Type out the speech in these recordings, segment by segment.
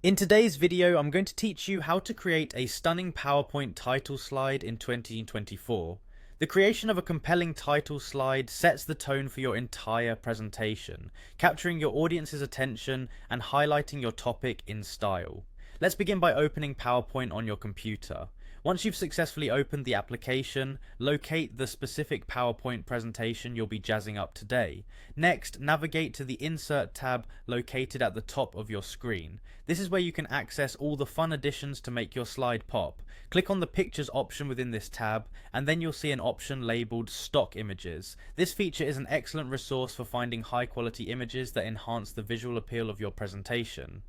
In today's video, I'm going to teach you how to create a stunning PowerPoint title slide in 2024. The creation of a compelling title slide sets the tone for your entire presentation, capturing your audience's attention and highlighting your topic in style. Let's begin by opening PowerPoint on your computer. Once you've successfully opened the application, locate the specific PowerPoint presentation you'll be jazzing up today. Next, navigate to the Insert tab located at the top of your screen. This is where you can access all the fun additions to make your slide pop. Click on the Pictures option within this tab, and then you'll see an option labeled Stock Images. This feature is an excellent resource for finding high-quality images that enhance the visual appeal of your presentation.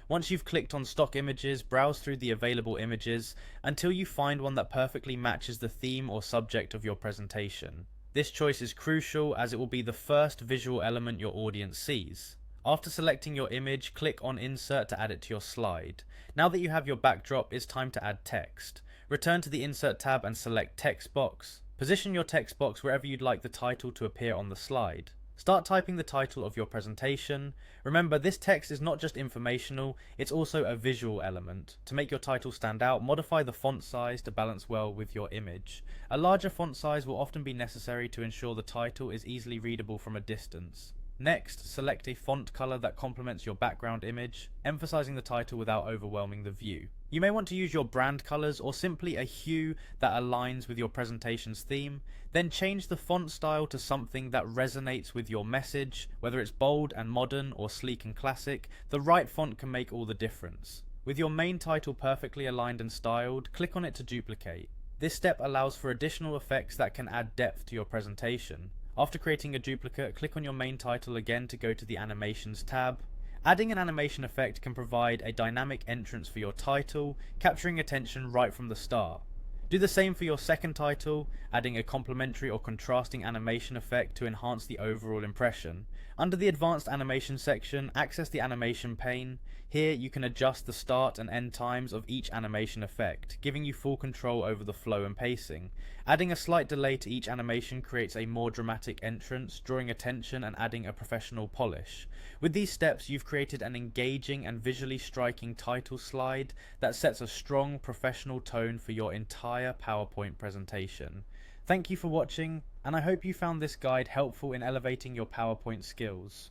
Once you've clicked on stock images, browse through the available images until you find one that perfectly matches the theme or subject of your presentation. This choice is crucial as it will be the first visual element your audience sees. After selecting your image, click on Insert to add it to your slide. Now that you have your backdrop, it's time to add text. Return to the Insert tab and select Text Box. Position your text box wherever you'd like the title to appear on the slide. Start typing the title of your presentation. Remember, this text is not just informational, it's also a visual element. To make your title stand out, modify the font size to balance well with your image. A larger font size will often be necessary to ensure the title is easily readable from a distance. Next, select a font color that complements your background image, emphasizing the title without overwhelming the view. You may want to use your brand colors or simply a hue that aligns with your presentation's theme. Then change the font style to something that resonates with your message. Whether it's bold and modern or sleek and classic, the right font can make all the difference. With your main title perfectly aligned and styled, click on it to duplicate. This step allows for additional effects that can add depth to your presentation. After creating a duplicate, click on your main title again to go to the Animations tab. Adding an animation effect can provide a dynamic entrance for your title, capturing attention right from the start. Do the same for your second title, adding a complementary or contrasting animation effect to enhance the overall impression. Under the Advanced Animation section, access the Animation pane. Here you can adjust the start and end times of each animation effect, giving you full control over the flow and pacing. Adding a slight delay to each animation creates a more dramatic entrance, drawing attention and adding a professional polish. With these steps, you've created an engaging and visually striking title slide that sets a strong professional tone for your entire PowerPoint presentation. Thank you for watching, and I hope you found this guide helpful in elevating your PowerPoint skills.